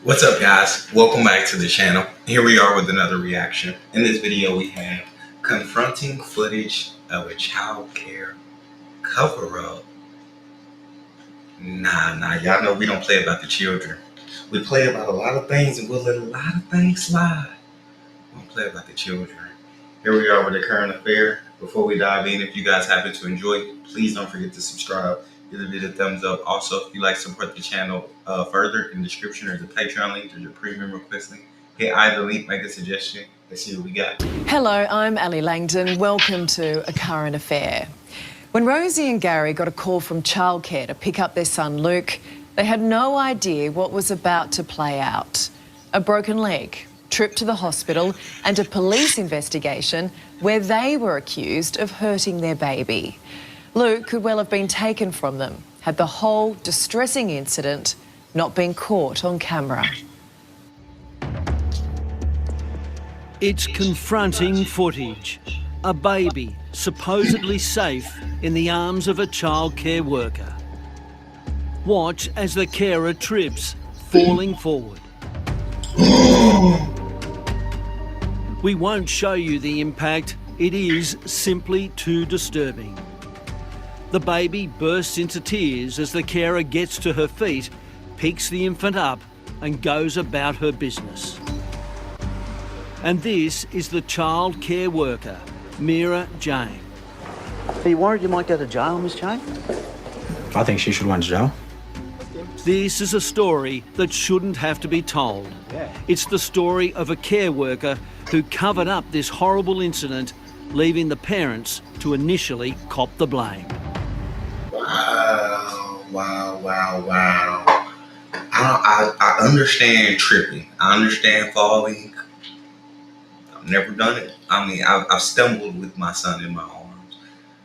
What's up, guys? Welcome back to the channel. Here we are with another reaction. In this video we have confronting footage of a child care cover-up. Nah, y'all know we don't play about the children. We play about a lot of things and we'll let a lot of things slide. We don't play about the children. Here we are with the current affair. Before we dive in, if you guys happen to enjoy it, please don't forget to subscribe. Give the video a thumbs up. Also, if you like to support the channel further, in the description there's a Patreon link, there's a premium request link. Hit either link, make a suggestion. Let's see what we got. Hello, I'm Ali Langdon. Welcome to A Current Affair. When Rosie and Gary got a call from Childcare to pick up their son Luke, they had no idea what was about to play out. A broken leg, trip to the hospital, and a police investigation where they were accused of hurting their baby. Luke could well have been taken from them had the whole distressing incident not been caught on camera. It's confronting footage. A baby supposedly safe in the arms of a childcare worker. Watch as the carer trips, falling forward. We won't show you the impact. It is simply too disturbing. The baby bursts into tears as the carer gets to her feet, picks the infant up and goes about her business. And this is the child care worker, Mira Jane. Are you worried you might go to jail, Miss Jane? I think she should went to jail. This is a story that shouldn't have to be told. It's the story of a care worker who covered up this horrible incident, leaving the parents to initially cop the blame. Wow. I understand tripping. I understand falling. I've never done it. I mean, I've stumbled with my son in my arms.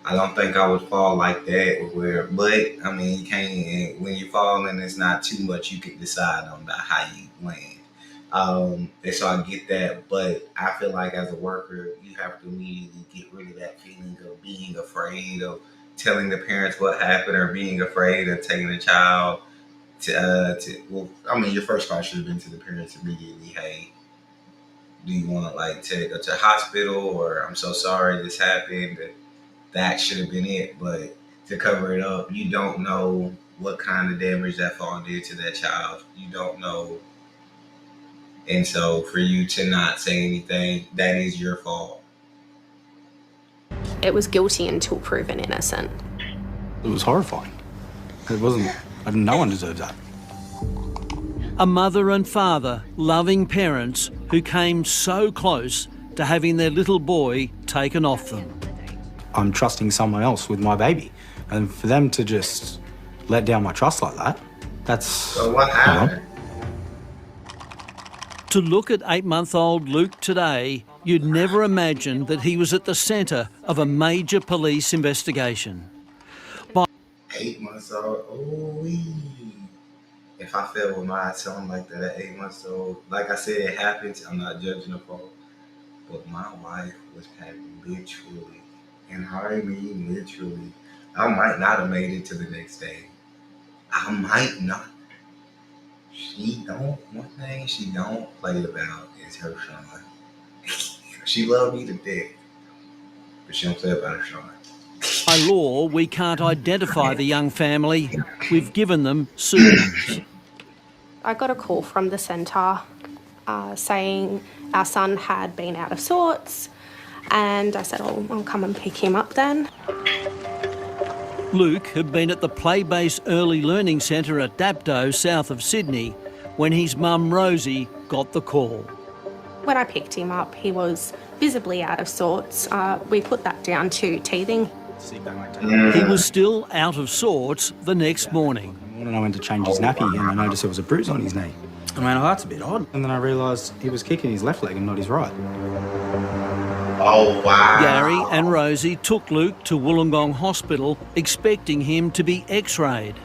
I don't think I would fall like that. But I mean, you can't. When you fall and it's not too much, you can decide on how you land. And so I get that, but I feel like as a worker, you have to immediately get rid of that feeling of being afraid of telling the parents what happened or being afraid of taking the child your first call should have been to the parents immediately. Hey, do you want to take her to the hospital, or I'm so sorry this happened. That should have been it. But to cover it up, you don't know what kind of damage that fall did to that child. You don't know. And so for you to not say anything, that is your fault. It was guilty until proven innocent. It was horrifying. No one deserves that. A mother and father, loving parents who came so close to having their little boy taken off them. I'm trusting someone else with my baby. And for them to just let down my trust like that, that's... So what happened? To look at 8-month-old Luke today, you'd never imagine that he was at the centre of a major police investigation. 8 months old? Oh, if I fell with my son like that at 8 months old, like I said, it happens. I'm not judging the fault. But my wife was packing literally, and I mean literally. I might not have made it to the next day. I might not. One thing she don't play about is her son. She loved me to death, but she don't play about her son. By law, we can't identify the young family. We've given them pseudonyms. I got a call from the centre saying our son had been out of sorts, and I said, oh, I'll come and pick him up then. Luke had been at the Play-Based Early Learning Centre at Dapto, south of Sydney, when his mum Rosie got the call. When I picked him up, he was visibly out of sorts. We put that down to teething. He was still out of sorts the next morning. And I went to change his nappy and I noticed there was a bruise on his knee. I went, oh, that's a bit odd. And then I realised he was kicking his left leg and not his right. Oh, wow. Gary and Rosie took Luke to Wollongong Hospital, expecting him to be x-rayed.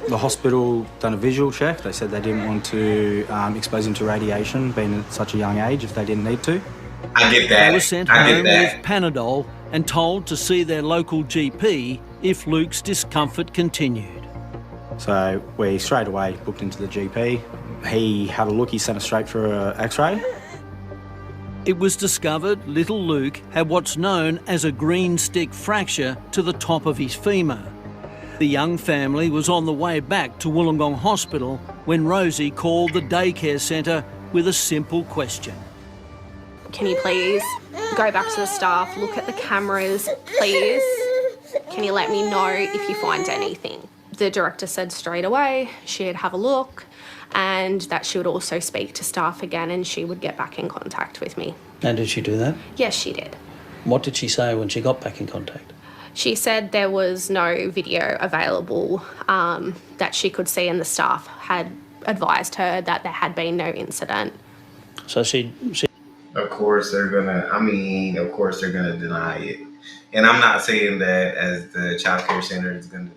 The hospital done a visual check. They said they didn't want to expose him to radiation, being at such a young age, if they didn't need to. I get that. They were sent home with Panadol and told to see their local GP if Luke's discomfort continued. So we straight away booked into the GP, He had a look, he sent us straight for an x-ray. It was discovered little Luke had what's known as a green stick fracture to the top of his femur. The young family was on the way back to Wollongong Hospital when Rosie called the daycare centre with a simple question. Can you please go back to the staff, look at the cameras, please? Can you let me know if you find anything? The director said straight away she'd have a look and that she would also speak to staff again and she would get back in contact with me. And did she do that? Yes, she did. What did she say when she got back in contact? She said there was no video available that she could see and the staff had advised her that there had been no incident. So she Of course they're gonna deny it. And I'm not saying that as the childcare center is gonna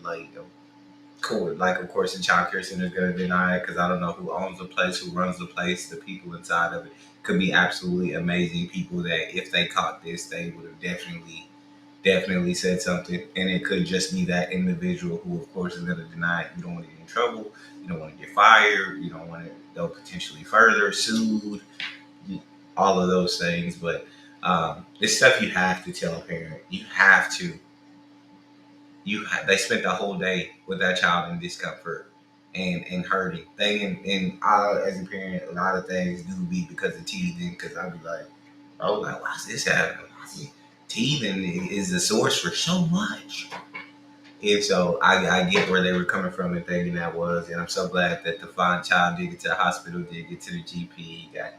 of course the childcare center is gonna deny it, because I don't know who owns the place, who runs the place, the people inside of it could be absolutely amazing people that if they caught this, they would have definitely said something. And it could just be that individual who of course is gonna deny it. You don't want to get in trouble, you don't want to get fired, you don't want to go potentially further, sued, all of those things. But it's stuff you have to tell a parent. You have to. They spent the whole day with that child in discomfort and hurting. And I, as a parent, a lot of things do be because of teething. Because I'd be like, oh, like, why's this happening? Teething is the source for so much. And so I get where they were coming from and thinking that was. And I'm so glad that the fine child did get to the hospital, did get to the GP, got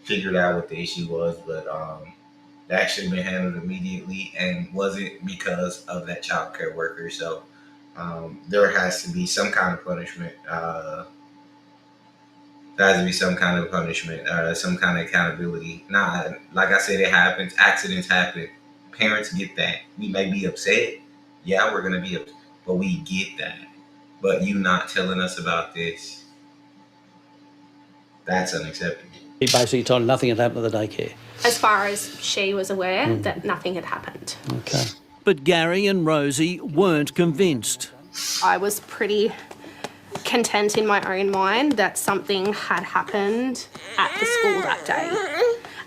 figured out what the issue was. But that should have been handled immediately and wasn't because of that child care worker. So there has to be some kind of punishment. There has to be some kind of punishment, some kind of accountability. Nah, like I said, it happens. Accidents happen. Parents get that. We may be upset. Yeah, we're going to be upset. But we get that. But you not telling us about this, that's unacceptable. He basically told her nothing had happened at the daycare. As far as she was aware, that nothing had happened. Okay. But Gary and Rosie weren't convinced. I was pretty content in my own mind that something had happened at the school that day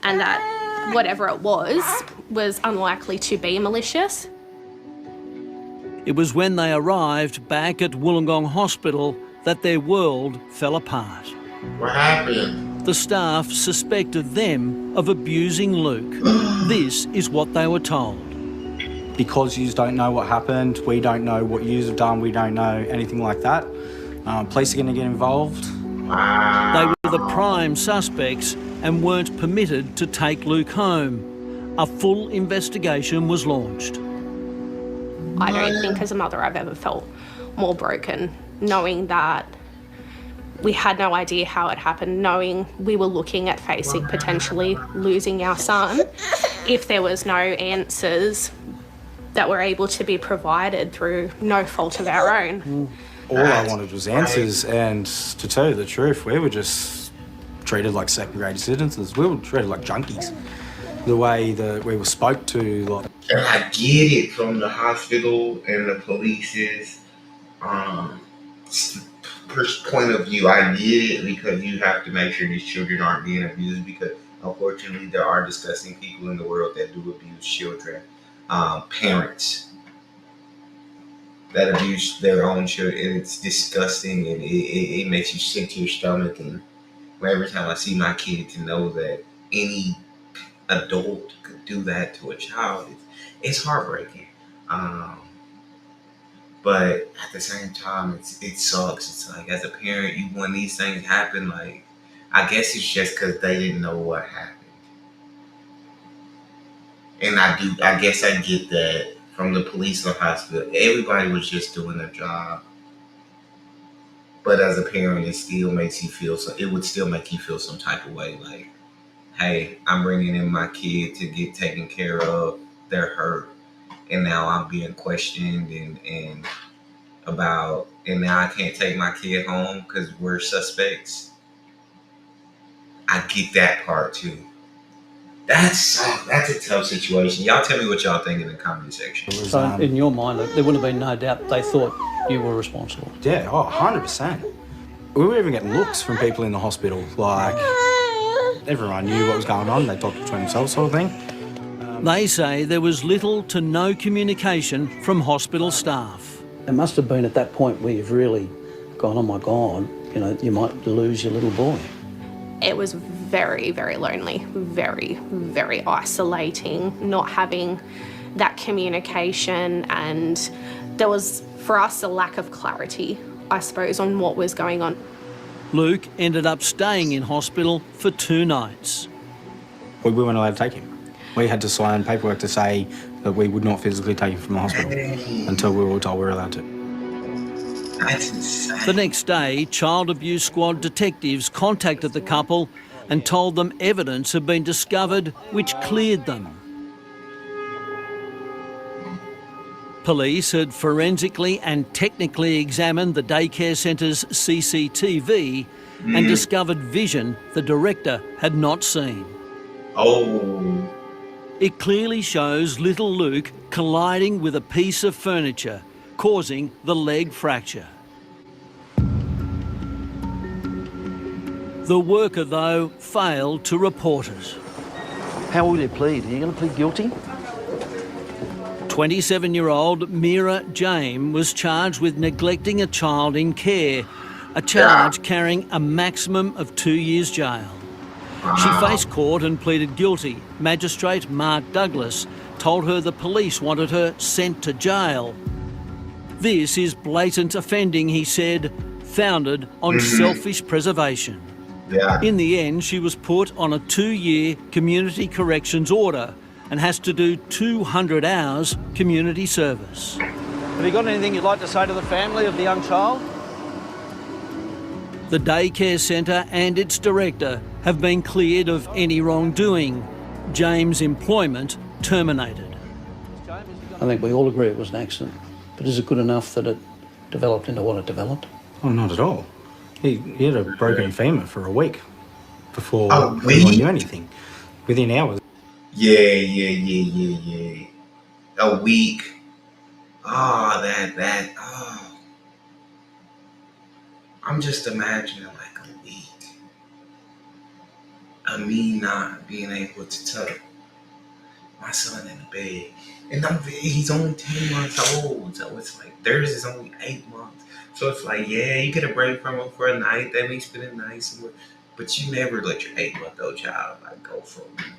and that whatever it was unlikely to be malicious. It was when they arrived back at Wollongong Hospital that their world fell apart. What happened? The staff suspected them of abusing Luke. This is what they were told. Because you don't know what happened, we don't know what you have done, we don't know anything like that. Police are going to get involved. They were the prime suspects and weren't permitted to take Luke home. A full investigation was launched. I don't think as a mother I've ever felt more broken, knowing that we had no idea how it happened, knowing we were looking at facing potentially losing our son if there was no answers that were able to be provided through no fault of our own. All I wanted was answers, and to tell you the truth, we were just treated like second-grade citizens. We were treated like junkies. The way that we were spoke to, like. And I get it from the hospital and the police's point of view. I get it because you have to make sure these children aren't being abused, because unfortunately there are disgusting people in the world that do abuse children. Parents that abuse their own children, and it's disgusting, and it makes you sick to your stomach. And every time I see my kid, to know that any adult could do that to a child, it's heartbreaking. But at the same time, it sucks. It's like, as a parent, when these things happen, like, I guess it's just because they didn't know what happened. And I guess I get that from the police and the hospital. Everybody was just doing their job. But as a parent, it still makes you feel it would still make you feel some type of way. Like, hey, I'm bringing in my kid to get taken care of. They're hurt. And now I'm being questioned and now I can't take my kid home because we're suspects. I get that part too. That's a tough situation. Y'all tell me what y'all think in the comment section. So in your mind, there would have been no doubt they thought you were responsible. Yeah, 100%. We were even getting looks from people in the hospital, like everyone knew what was going on, they talked between themselves sort of thing. They say there was little to no communication from hospital staff. It must have been at that point where you've really gone, oh my God, you know, you might lose your little boy. It was very, very lonely, very, very isolating, not having that communication, and there was, for us, a lack of clarity, I suppose, on what was going on. Luke ended up staying in hospital for 2 nights. We weren't allowed to take him. We had to sign paperwork to say that we would not physically take him from the hospital until we were told we were allowed to. That's insane. The next day, Child Abuse Squad detectives contacted the couple and told them evidence had been discovered which cleared them. Police had forensically and technically examined the daycare centre's CCTV and discovered vision the director had not seen. Oh. It clearly shows little Luke colliding with a piece of furniture, causing the leg fracture. The worker, though, failed to report it. How will you plead? Are you going to plead guilty? 27-year-old Mira James was charged with neglecting a child in care, a charge carrying a maximum of 2 years jail. She faced court and pleaded guilty. Magistrate Mark Douglas told her the police wanted her sent to jail. This is blatant offending, he said, founded on selfish preservation. Yeah. In the end, she was put on a 2-year community corrections order and has to do 200 hours community service. Have you got anything you'd like to say to the family of the young child? The daycare centre and its director have been cleared of any wrongdoing. James' employment terminated. I think we all agree it was an accident, but is it good enough that it developed into what it developed? Oh, not at all. He had a broken femur for a week before A anyone week? knew anything. Within hours. Yeah. A week. Oh. I'm just imagining like a week of me not being able to tuck my son in the bed. And he's only 10 months old, so it's like theirs is only 8 months. So it's like, yeah, you get a break from him for a night, that means spend a night somewhere. But you never let your 8-month-old child like go for a week.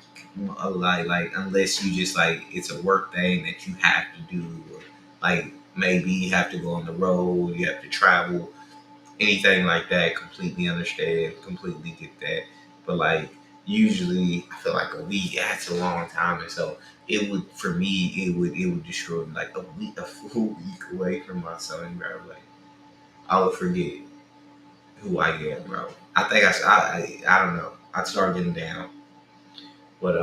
Like unless you just like it's a work thing that you have to do, or like maybe you have to go on the road, you have to travel, anything like that. Completely understand, completely get that. But like usually, I feel like a week that's a long time, and so it would for me it would destroy me. Like a full week away from my son, bro. Like I would forget who I am, bro. I think I don't know. I'd start getting down. But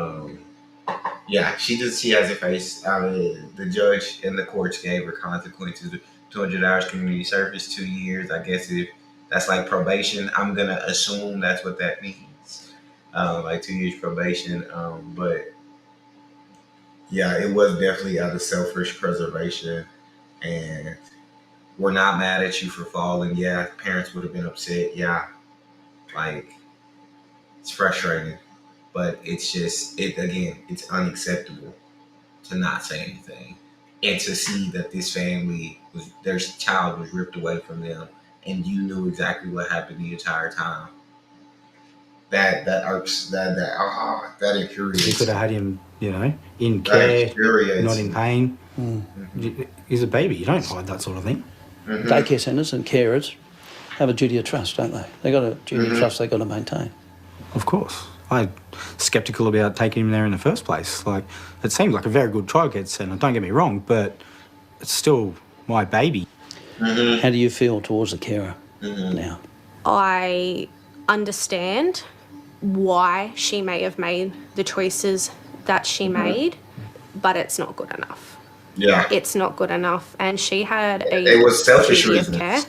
yeah, she has a face. The judge and the courts gave her consequences: 200 hours community service, 2 years. I guess if that's like probation, I'm gonna assume that's what that means. Like 2 years probation. But yeah, it was definitely out of selfish preservation, and we're not mad at you for falling. Yeah, parents would have been upset. Yeah, like it's frustrating. But it's just, it's unacceptable to not say anything. And to see that this family, their child was ripped away from them, and you knew exactly what happened the entire time. That irks, that You infuriates. could have had him, in That care, infuriates. not in pain. He's a baby. You don't hide that sort of thing. Daycare centres and carers have a duty of trust, don't they? They've got a duty of trust they've got to maintain. Of course. I'm sceptical about taking him there in the first place. Like, it seemed like a very good childcare centre, don't get me wrong, but it's still my baby. How do you feel towards the carer now? I understand why she may have made the choices that she made, but it's not good enough. Yeah. It's not good enough. And she had It was selfish duty of reasons. care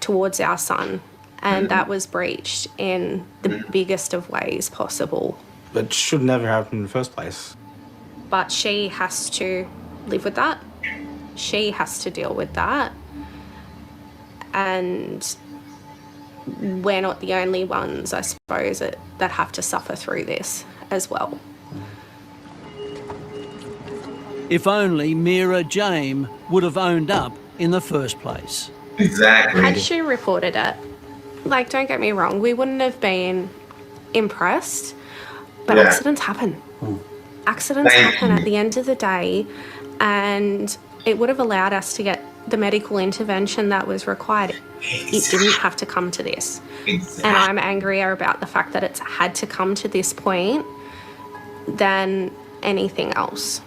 towards our son, and that was breached in the biggest of ways possible. It should never happen in the first place. But she has to live with that. She has to deal with that. And we're not the only ones, I suppose, that have to suffer through this as well. If only Mira James would have owned up in the first place. Exactly. Had she reported it, like, don't get me wrong, we wouldn't have been impressed, but Yeah. accidents happen. Accidents Thank happen you. at the end of the day, and it would have allowed us to get the medical intervention that was required. It didn't have to come to this. Exactly. And I'm angrier about the fact that it's had to come to this point than anything else.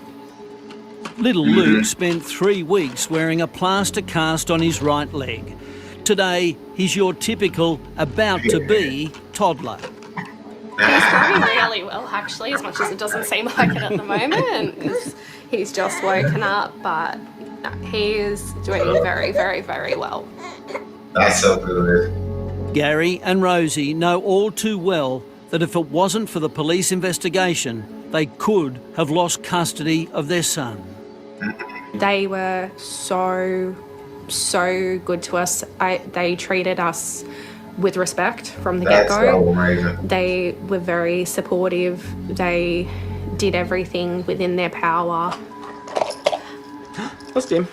Little Luke spent 3 weeks wearing a plaster cast on his right leg. Today, he's your typical about-to-be toddler. He's growing really well, actually, as much as it doesn't seem like it at the moment, because he's just woken up, but no, he is doing very, very, very well. That's so good. Gary and Rosie know all too well that if it wasn't for the police investigation, they could have lost custody of their son. They were so good to us. They treated us with respect from the That's get-go. so amazing. They were very supportive. They did everything within their power. That's Tim.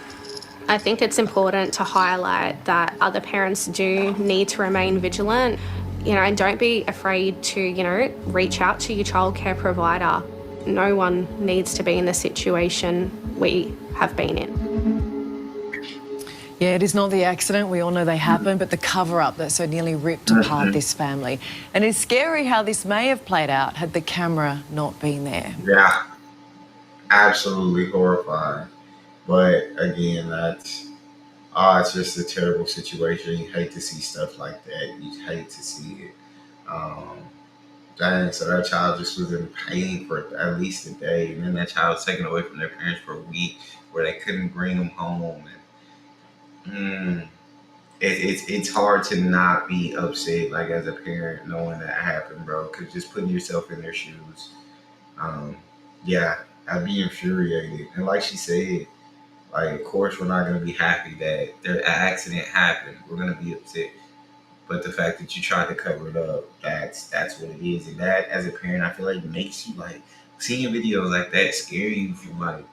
I think it's important to highlight that other parents do need to remain vigilant, and don't be afraid to, reach out to your childcare provider. No one needs to be in the situation we have been in. Yeah, it is not the accident. We all know they happen, but the cover-up that so nearly ripped apart this family. And it's scary how this may have played out had the camera not been there. Yeah, absolutely horrifying. But again, it's just a terrible situation. You hate to see stuff like that. You hate to see it. Dang, so that child just was in pain for at least a day, and then that child was taken away from their parents for a week, where they couldn't bring them home. And it's hard to not be upset, like as a parent, knowing that happened, bro. Cause just putting yourself in their shoes, yeah, I'd be infuriated. And like she said, like of course we're not gonna be happy that the accident happened. We're gonna be upset. But the fact that you tried to cover it up, that's what it is. And that, as a parent, I feel like makes you like seeing videos like that scare you from like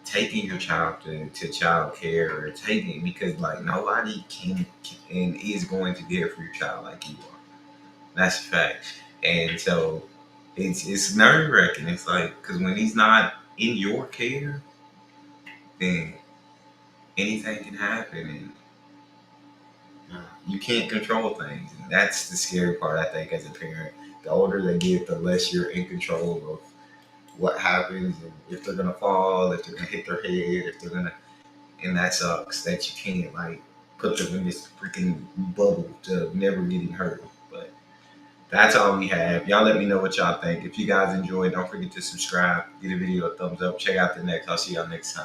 taking your child to child care or taking, because like nobody can and is going to care for your child like you are. That's a fact. And so it's nerve wracking. It's like, because when he's not in your care, then anything can happen. And you can't control things, and that's the scary part. I think as a parent, the older they get, the less you're in control of what happens, and if they're gonna fall, if they're gonna hit their head, if they're gonna, and that sucks that you can't like put them in this freaking bubble to never getting hurt. But that's all we have. Y'all let me know what y'all think. If you guys enjoyed, don't forget to subscribe, give the video a thumbs up, check out the next. I'll see y'all next time.